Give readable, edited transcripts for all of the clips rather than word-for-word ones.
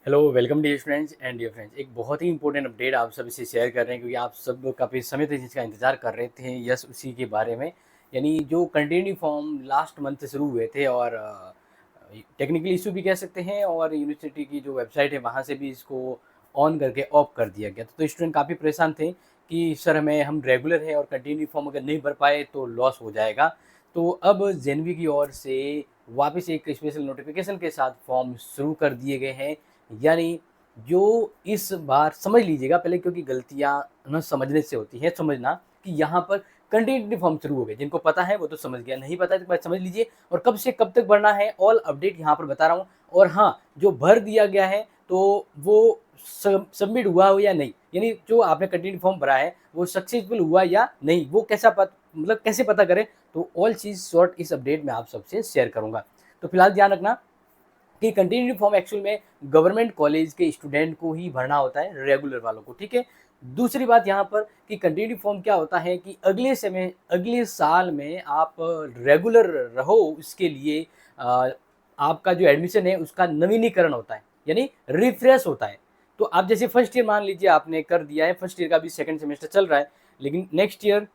Hello welcome dear students and dear friends. एक बहुत ही important update आप सब से शेयर कर रहे हैं क्योंकि आप सब काफ़ी समय तक इसका इंतजार कर रहे थे। यस, उसी के बारे में, यानी जो कंटिन्यू फॉर्म लास्ट मंथ से शुरू हुए थे और टेक्निकली इशू भी कह सकते हैं, और यूनिवर्सिटी की जो वेबसाइट है वहाँ से भी इसको ऑन करके ऑफ कर दिया गया। तो स्टूडेंट काफ़ी परेशान थे कि सर हमें हम रेगुलर हैं और कंटिन्यू फॉर्म अगर नहीं भर पाए तो लॉस हो जाएगा। तो अब जेनवी की ओर से वापस एक स्पेशल नोटिफिकेशन के साथ फॉर्म शुरू कर दिए गए हैं। यानी जो इस बार समझ लीजिएगा पहले, क्योंकि गलतियां न समझने से होती हैं, समझना कि यहाँ पर कंटिन्यूटी फॉर्म शुरू हो गए। जिनको पता है वो तो समझ गया, नहीं पता है तो बात समझ लीजिए। और कब से कब तक भरना है ऑल अपडेट यहाँ पर बता रहा हूँ। और हाँ, जो भर दिया गया है तो वो सबमिट हुआ हो या नहीं, यानी जो आपने कंटिन्यू फॉर्म भरा है वो सक्सेसफुल हुआ या नहीं, वो कैसा मतलब कैसे पता करें, तो ऑल चीज़ शॉर्ट इस अपडेट में आप सबसे शेयर करूँगा। तो फिलहाल ध्यान रखना कि कंटिन्यू फॉर्म एक्चुअल में गवर्नमेंट कॉलेज के स्टूडेंट को ही भरना होता है, रेगुलर वालों को, ठीक है। दूसरी बात यहाँ पर कि कंटिन्यू फॉर्म क्या होता है कि अगले साल में आप रेगुलर रहो, इसके लिए आपका जो एडमिशन है उसका नवीनीकरण होता है, यानी रिफ्रेश होता है। तो आप जैसे फर्स्ट ईयर मान लीजिए आपने कर दिया है, फर्स्ट ईयर का भी सेकंड सेमेस्टर चल रहा है, लेकिन नेक्स्ट ईयर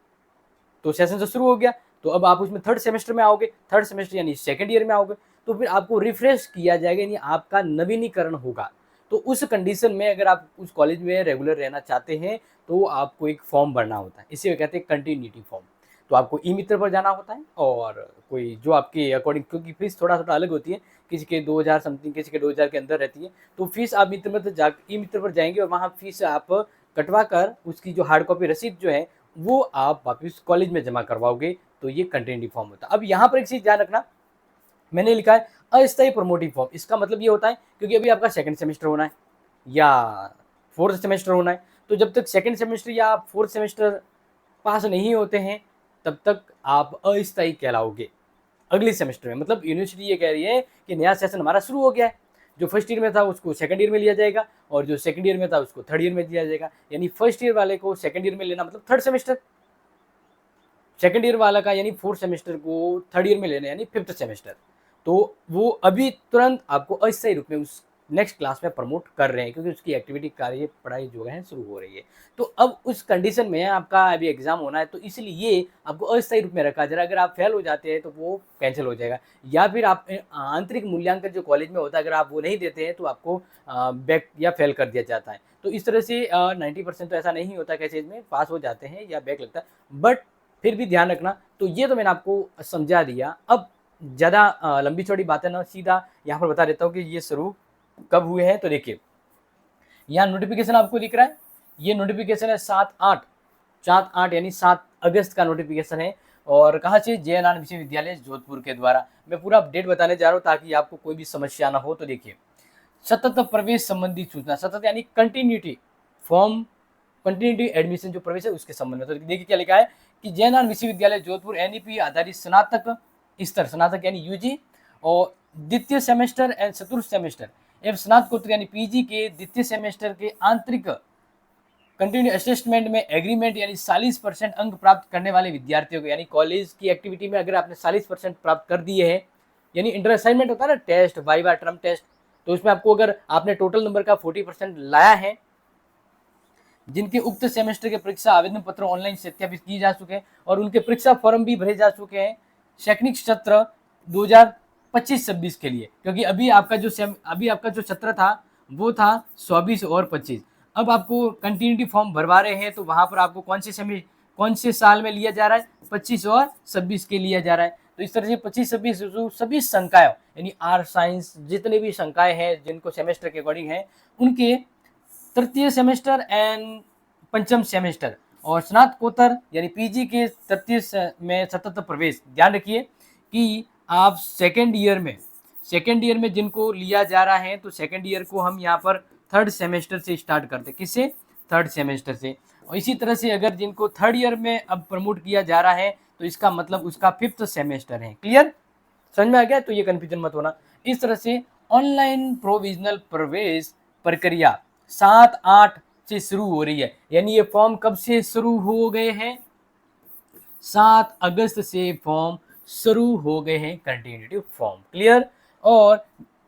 तो सेशन तो शुरू हो गया, तो अब आप उसमें थर्ड सेमेस्टर में आओगे, थर्ड सेमेस्टर यानी सेकंड ईयर में आओगे, तो फिर आपको रिफ्रेश किया जाएगा, यानी आपका नवीनीकरण होगा। तो उस कंडीशन में अगर आप उस कॉलेज में रेगुलर रहना चाहते हैं तो आपको एक फॉर्म भरना होता है, इसे कहते हैं कंटिन्यूटी फॉर्म। तो आपको ई मित्र पर जाना होता है, और कोई जो आपके अकॉर्डिंग, क्योंकि फीस थोड़ा थोड़ा अलग होती है, किसी के 2000 समथिंग, किसी के 2000 के अंदर रहती है, तो फीस आप मित्र में जा ई मित्र पर जाएंगे और वहाँ फीस आप कटवा कर उसकी जो हार्ड कॉपी रसीद जो है वो आप वापस कॉलेज में जमा करवाओगे, तो ये कंटिन्यूटी फॉर्म होता है। अब यहाँ पर एक चीज़ ध्यान रखना, मैंने लिखा है अस्थायी प्रमोटिंग फॉर्म। इसका मतलब ये होता है क्योंकि अभी आपका सेकंड सेमेस्टर होना है या फोर्थ सेमेस्टर होना है, तो जब तक सेकंड सेमेस्टर या फोर्थ सेमेस्टर पास नहीं होते हैं तब तक आप अस्थायी कहलाओगे अगले सेमेस्टर में। मतलब यूनिवर्सिटी ये कह रही है कि नया सेशन हमारा शुरू हो गया है, जो फर्स्ट ईयर में था उसको सेकंड ईयर में लिया जाएगा, और जो सेकंड ईयर में था उसको थर्ड ईयर में दिया जाएगा। यानी फर्स्ट ईयर वाले को सेकंड ईयर में लेना मतलब थर्ड सेमेस्टर, सेकंड ईयर वाला का यानी फोर्थ सेमेस्टर को थर्ड ईयर में लेना यानी फिफ्थ सेमेस्टर। तो वो अभी तुरंत आपको अस्थायी रूप में उस नेक्स्ट क्लास में प्रमोट कर रहे हैं, क्योंकि उसकी एक्टिविटी कार्य पढ़ाई जो है शुरू हो रही है। तो अब उस कंडीशन में आपका अभी एग्जाम होना है, तो इसलिए आपको अस्थायी रूप में रखा जा रहा है। अगर आप फेल हो जाते हैं तो वो कैंसिल हो जाएगा, या फिर आप आंतरिक मूल्यांकन जो कॉलेज में होता है अगर आप वो नहीं देते हैं तो आपको बैक या फेल कर दिया जाता है। तो इस तरह से 90% तो ऐसा नहीं होता, कैसे में पास हो जाते हैं या बैक लगता है, बट फिर भी ध्यान रखना। तो ये तो मैंने आपको समझा दिया। अब ज़्यादा लंबी चौड़ी बातें ना, सीधा यहाँ पर बता देता हूँ कि ये शुरू कब हुए हैं। तो देखिए, यहाँ नोटिफिकेशन आपको दिख रहा है, ये नोटिफिकेशन है 7/8 यानी 7 अगस्त का नोटिफिकेशन है। और कहाँ से? जयनारायण विश्वविद्यालय जोधपुर के द्वारा। मैं पूरा अपडेट बताने जा रहा हूँ ताकि आपको कोई भी समस्या ना हो। तो देखिए, सतत प्रवेश संबंधी सूचना, सतत यानी कंटिन्यूटी फॉर्म, कंटिन्यूटी एडमिशन जो प्रवेश है उसके संबंध में। तो देखिए क्या लिखा है कि जयनारायण विश्वविद्यालय जोधपुर एनईपी आधारित स्नातक स्तर, स्नातक यानी यूजी, और द्वितीय सेमेस्टर एंड चतुर्थ सेमेस्टर एवं स्नातकोत्तर यानी पीजी के द्वितीय सेमेस्टर के आंतरिक कंटिन्यू असेसमेंट में एग्रीमेंट यानी 40% अंक प्राप्त करने वाले विद्यार्थियों को, यानी कॉलेज की एक्टिविटी में अगर आपने 40% प्राप्त कर दिए हैं, यानी इंटर असाइनमेंट होता है ना, टेस्ट वाइवा टर्म टेस्ट, तो उसमें आपको अगर आपने टोटल नंबर का 40% लाया है, जिनके उक्त सेमेस्टर के परीक्षा आवेदन पत्र ऑनलाइन सत्यापित किए जा चुके हैं और उनके परीक्षा फॉर्म भी भरे जा चुके हैं शैक्षणिक सत्र 2025-26 के लिए, क्योंकि अभी आपका जो सत्र था वो था 24 और 25। अब आपको कंटिन्यूटी फॉर्म भरवा रहे हैं, तो वहां पर आपको कौन से साल में लिया जा रहा है? 25 और 26 के लिया जा रहा है। तो इस तरह से 25-26 सभी संकाय यानी आर्ट साइंस जितने भी संकाय हैं जिनको सेमेस्टर के अकॉर्डिंग है, उनके तृतीय सेमेस्टर एंड पंचम सेमेस्टर और स्नातकोत्तर यानी पीजी के तृतीय में सतत प्रवेश। ध्यान रखिए कि आप सेकेंड ईयर में जिनको लिया जा रहा है, तो सेकेंड ईयर को हम यहाँ पर थर्ड सेमेस्टर से स्टार्ट करते हैं। किससे? थर्ड सेमेस्टर से। और इसी तरह से अगर जिनको थर्ड ईयर में अब प्रमोट किया जा रहा है तो इसका मतलब उसका फिफ्थ सेमेस्टर है। क्लियर? समझ में आ गया? तो ये कन्फ्यूजन मत होना। इस तरह से ऑनलाइन प्रोविजनल प्रवेश प्रक्रिया 7/8 से शुरू हो रही है, यानी ये फॉर्म कब से शुरू हो गए हैं? 7 अगस्त से फॉर्म शुरू हो गए हैं कंटिन्यूटी फॉर्म। क्लियर? और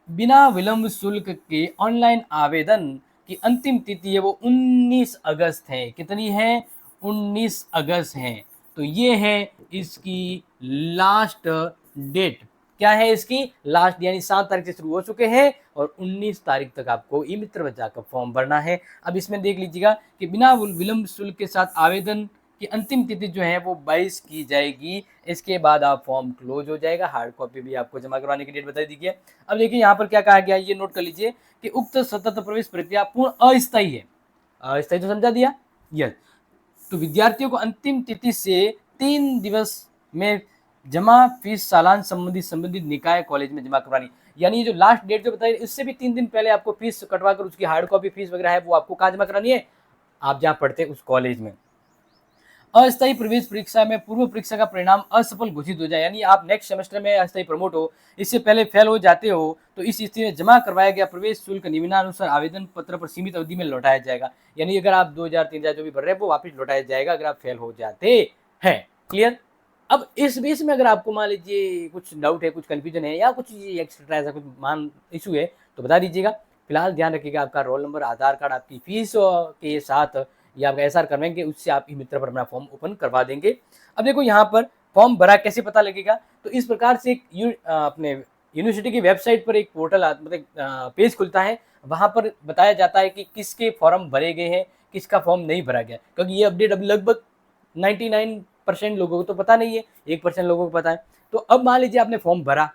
बिना विलंब शुल्क के ऑनलाइन आवेदन की अंतिम तिथि है वो 19 अगस्त है। कितनी है? 19 अगस्त है। तो ये है इसकी लास्ट डेट। क्या है इसकी लास्ट, यानी 7 तारीख से शुरू हो चुके हैं और 19 तारीख तक आपको ई मित्र में जाकर फॉर्म भरना है। अब इसमें देख लीजिएगा कि बिना विलंब शुल्क के साथ आवेदन की अंतिम तिथि जो है वो 22 की जाएगी। इसके बाद आप फॉर्म क्लोज हो जाएगा। हार्ड कॉपी भी आपको जमा करवाने की डेट बता दी गई है। अब देखिए यहाँ पर क्या कहा गया है, ये नोट कर लीजिए कि उक्त सतत प्रवेश प्रक्रिया पूर्ण अस्थायी है। अस्थायी तो समझा दिया, यस। तो विद्यार्थियों को अंतिम तिथि से 3 दिवस में जमा फीस सालान संबंधित निकाय कॉलेज में जमा करवानी। यानी जो लास्ट डेट जो बताई इससे भी 3 दिन पहले आपको फीस कटवा कर उसकी हार्ड कॉपी फीस वगैरह है वो आपको कहाँ जमा करानी है? आप जहाँ पढ़ते हैं उस कॉलेज में। अस्थायी प्रवेश परीक्षा में पूर्व परीक्षा का परिणाम असफल घोषित हो जाए, यानी आप नेक्स्ट सेमेस्टर में अस्थायी प्रमोट हो, इससे पहले फेल हो जाते हो, तो इस स्थिति में जमा करवाया गया प्रवेश शुल्क निम्नानुसार आवेदन पत्र पर सीमित अवधि में लौटाया जाएगा। यानी अगर आप 2000 3000 जो भी भर रहे हैं वो वापस लौटाया जाएगा अगर आप फेल हो जाते हैं। क्लियर? अब इस बीच में अगर आपको मान लीजिए कुछ डाउट है, कुछ कंफ्यूजन है या कुछ एक्स्ट्रा ऐसा कुछ मान इशू है तो बता दीजिएगा। फिलहाल ध्यान रखिएगा आपका रोल नंबर, आधार कार्ड, आपकी फीस के साथ या आप एसआर करवाएंगे उससे आप ई मित्र पर अपना फॉर्म ओपन करवा देंगे। अब देखो यहाँ पर फॉर्म भरा कैसे पता लगेगा, तो इस प्रकार से एक अपने यूनिवर्सिटी की वेबसाइट पर एक पोर्टल मतलब पेज खुलता है। वहाँ पर बताया जाता है कि किसके फॉर्म भरे गए हैं, किसका फॉर्म नहीं भरा गया, क्योंकि ये अपडेट अभी लगभग 99% लोगों को तो पता नहीं है, 1% लोगों को पता है। तो अब मान लीजिए आपने फॉर्म भरा,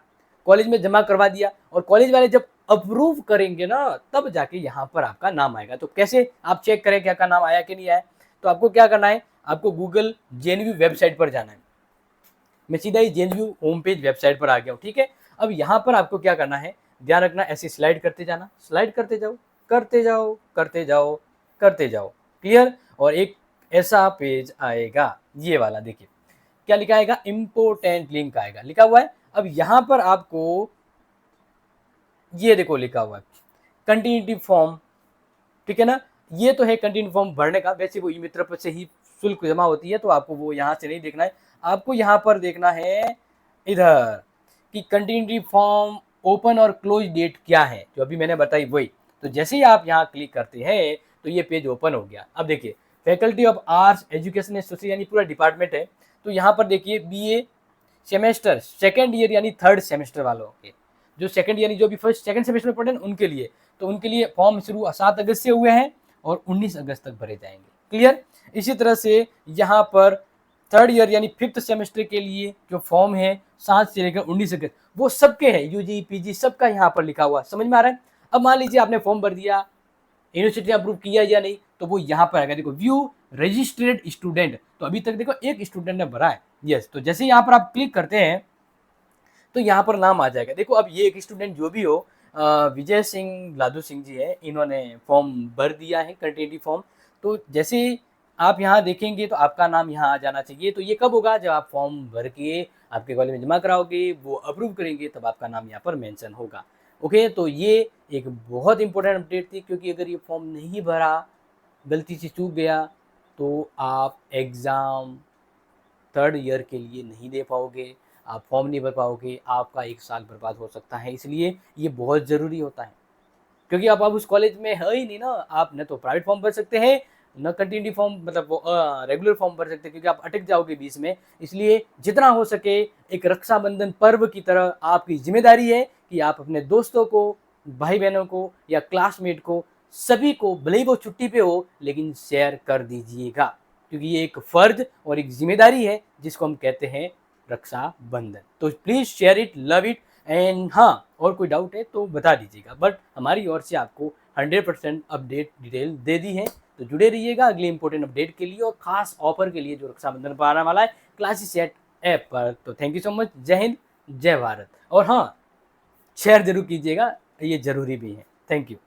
कॉलेज में जमा करवा दिया और कॉलेज वाले जब अप्रूव करेंगे ना तब जाके यहाँ पर आपका नाम आएगा। तो कैसे आप चेक करें क्या का नाम आया कि नहीं आया? तो आपको क्या करना है, आपको गूगल जेएनयू वेबसाइट पर जाना है। मैं सीधा ही जेएनयू होम पेज वेबसाइट पर आ गया हूँ, ठीक है। अब यहाँ पर आपको क्या करना है, ध्यान रखना, ऐसे स्लाइड करते जाना, स्लाइड करते जाओ करते जाओ करते जाओ करते जाओ। क्लियर? और एक ऐसा पेज आएगा, ये वाला देखिए क्या लिखा आएगा, इंपोर्टेंट लिंक आएगा, लिखा हुआ है। अब यहाँ पर आपको ये देखो लिखा हुआ है कंटिन्यूटी फॉर्म, ठीक है ना। ये तो है कंटिन्यू फॉर्म भरने का, वैसे वो ई मित्र पर से ही शुल्क जमा होती है, तो आपको वो यहाँ से नहीं देखना है, आपको यहाँ पर देखना है इधर कि कंटिन्यूटी फॉर्म ओपन और क्लोज डेट क्या है, जो अभी मैंने बताई वही। तो जैसे ही आप यहाँ क्लिक करते हैं तो ये पेज ओपन हो गया। अब देखिए faculty of arts education and social, यानी पूरा डिपार्टमेंट है। तो यहाँ पर देखिए बीए सेमेस्टर सेकेंड ईयर यानी थर्ड सेमेस्टर वालों के, जो सेकंड यानी जो भी फर्स्ट सेकंड सेमेस्टर में पढ़े उनके लिए, तो उनके लिए फॉर्म शुरू 7 अगस्त से हुए हैं और 19 अगस्त तक भरे जाएंगे। क्लियर? इसी तरह से यहाँ पर थर्ड ईयर यानी फिफ्थ सेमेस्टर के लिए जो फॉर्म है 7 से लेकर 19 अगस्त वो सबके हैं, यूजी पीजी सबका यहाँ पर लिखा हुआ, समझ में आ रहा है। अब मान लीजिए आपने फॉर्म भर दिया, यूनिवर्सिटी ने अप्रूव किया या नहीं, तो वो यहाँ पर आएगा, देखो व्यू रजिस्ट्रेड स्टूडेंट, तो अभी तक देखो एक स्टूडेंट ने भरा है, यस। तो जैसे यहाँ पर आप क्लिक करते हैं तो यहाँ पर नाम आ जाएगा। देखो अब ये एक स्टूडेंट जो भी हो, विजय सिंह लादू सिंह जी है, इन्होंने फॉर्म भर दिया है कंटिन्यूटी फॉर्म। तो जैसे आप यहाँ देखेंगे तो आपका नाम यहाँ आ जाना चाहिए। तो ये कब होगा, जब आप फॉर्म भर के आपके कॉलेज में जमा कराओगे, वो अप्रूव करेंगे, तब आपका नाम यहाँ पर मेंशन होगा। ओके, तो ये एक बहुत इंपॉर्टेंट अपडेट थी, क्योंकि अगर ये फॉर्म नहीं भरा, गलती से चूक गया, तो आप एग्ज़ाम थर्ड ईयर के लिए नहीं दे पाओगे, आप फॉर्म नहीं भर पाओगे, आपका 1 साल बर्बाद हो सकता है। इसलिए ये बहुत ज़रूरी होता है, क्योंकि आप अब उस कॉलेज में है ही नहीं ना, आप न तो प्राइवेट फॉर्म भर सकते हैं, न कंटिन्यूटी फॉर्म मतलब वो रेगुलर फॉर्म भर सकते हैं, क्योंकि आप अटक जाओगे बीच में। इसलिए जितना हो सके एक रक्षाबंधन पर्व की तरह आपकी जिम्मेदारी है कि आप अपने दोस्तों को, भाई बहनों को या क्लासमेट को, सभी को, भले ही वो छुट्टी पे हो लेकिन शेयर कर दीजिएगा, क्योंकि ये एक फ़र्ज और एक जिम्मेदारी है जिसको हम कहते हैं रक्षाबंधन। तो please share it, love it and हाँ, और कोई डाउट है तो बता दीजिएगा, बट हमारी ओर से आपको 100% अपडेट डिटेल दे दी है। तो जुड़े रहिएगा अगले इंपॉर्टेंट अपडेट के लिए और खास ऑफर के लिए जो रक्षाबंधन पर आने वाला है क्लासेसचैट ऐप पर। तो थैंक यू सो मच, जय हिंद, जय भारत। और हाँ, शेयर जरूर कीजिएगा, ये जरूरी भी है। Thank you.